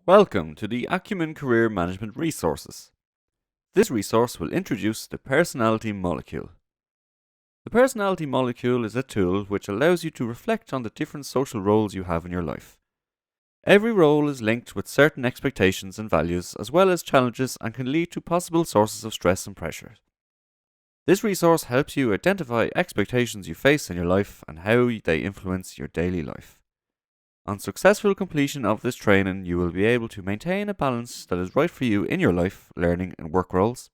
Welcome to the Acumen Career Management Resources. This resource will introduce the Personality Molecule. The Personality Molecule is a tool which allows you to reflect on the different social roles you have in your life. Every role is linked with certain expectations and values, as well as challenges, and can lead to possible sources of stress and pressure. This resource helps you identify expectations you face in your life and how they influence your daily life. On successful completion of this training, you will be able to maintain a balance that is right for you in your life, learning and work roles.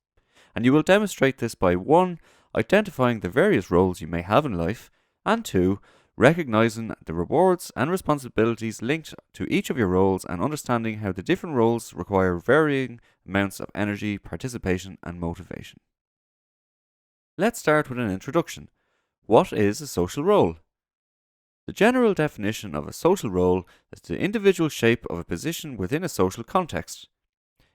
And you will demonstrate this by 1. Identifying the various roles you may have in life, and 2. Recognizing the rewards and responsibilities linked to each of your roles and understanding how the different roles require varying amounts of energy, participation and motivation. Let's start with an introduction. What is a social role? The general definition of a social role is the individual shape of a position within a social context.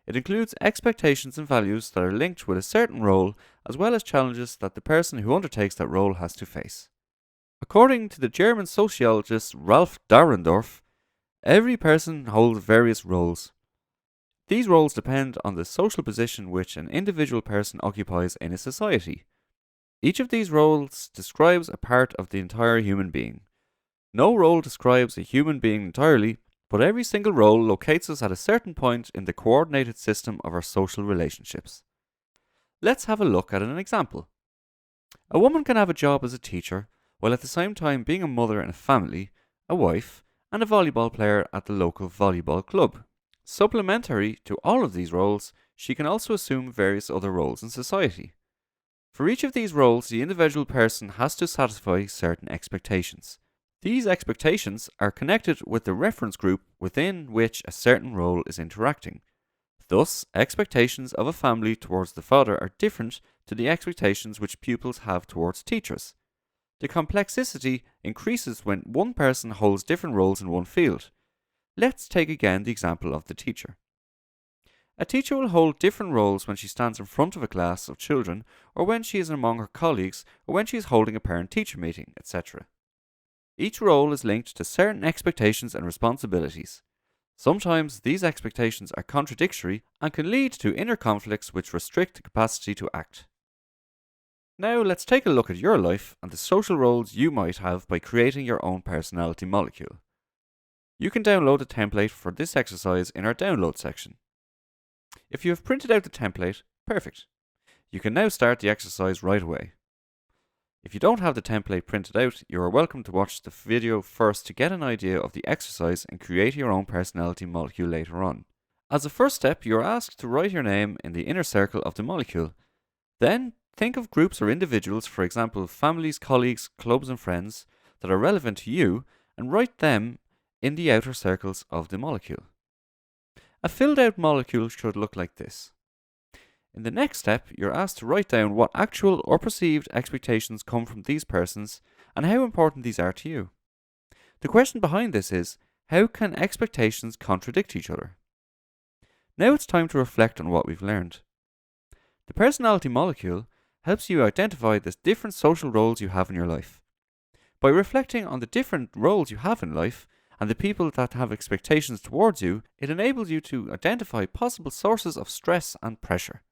It includes expectations and values that are linked with a certain role, as well as challenges that the person who undertakes that role has to face. According to the German sociologist Ralph Dahrendorf, every person holds various roles. These roles depend on the social position which an individual person occupies in a society. Each of these roles describes a part of the entire human being. No role describes a human being entirely, but every single role locates us at a certain point in the coordinated system of our social relationships. Let's have a look at an example. A woman can have a job as a teacher, while at the same time being a mother in a family, a wife, and a volleyball player at the local volleyball club. Supplementary to all of these roles, she can also assume various other roles in society. For each of these roles, the individual person has to satisfy certain expectations. These expectations are connected with the reference group within which a certain role is interacting. Thus, expectations of a family towards the father are different to the expectations which pupils have towards teachers. The complexity increases when one person holds different roles in one field. Let's take again the example of the teacher. A teacher will hold different roles when she stands in front of a class of children, or when she is among her colleagues, or when she is holding a parent-teacher meeting, etc. Each role is linked to certain expectations and responsibilities. Sometimes these expectations are contradictory and can lead to inner conflicts which restrict the capacity to act. Now let's take a look at your life and the social roles you might have by creating your own personality molecule. You can download a template for this exercise in our download section. If you have printed out the template, perfect. You can now start the exercise right away. If you don't have the template printed out, you are welcome to watch the video first to get an idea of the exercise and create your own personality molecule later on. As a first step, you are asked to write your name in the inner circle of the molecule. Then, think of groups or individuals, for example families, colleagues, clubs and friends, that are relevant to you, and write them in the outer circles of the molecule. A filled out molecule should look like this. In the next step, you're asked to write down what actual or perceived expectations come from these persons and how important these are to you. The question behind this is, how can expectations contradict each other? Now it's time to reflect on what we've learned. The personality molecule helps you identify the different social roles you have in your life. By reflecting on the different roles you have in life and the people that have expectations towards you, it enables you to identify possible sources of stress and pressure.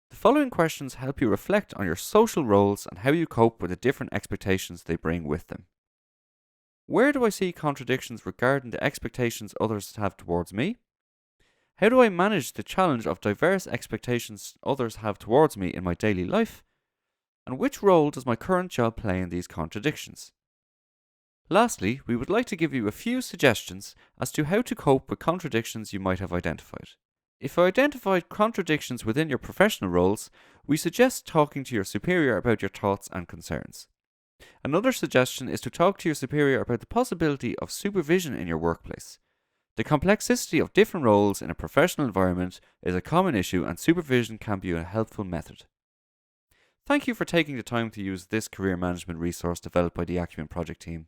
The following questions help you reflect on your social roles and how you cope with the different expectations they bring with them. Where do I see contradictions regarding the expectations others have towards me? How do I manage the challenge of diverse expectations others have towards me in my daily life? And which role does my current job play in these contradictions? Lastly, we would like to give you a few suggestions as to how to cope with contradictions you might have identified. If you identified contradictions within your professional roles, we suggest talking to your superior about your thoughts and concerns. Another suggestion is to talk to your superior about the possibility of supervision in your workplace. The complexity of different roles in a professional environment is a common issue, and supervision can be a helpful method. Thank you for taking the time to use this career management resource developed by the Acumen project team.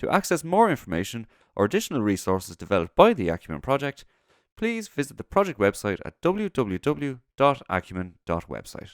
To access more information or additional resources developed by the Acumen project, please visit the project website at www.acumen.website.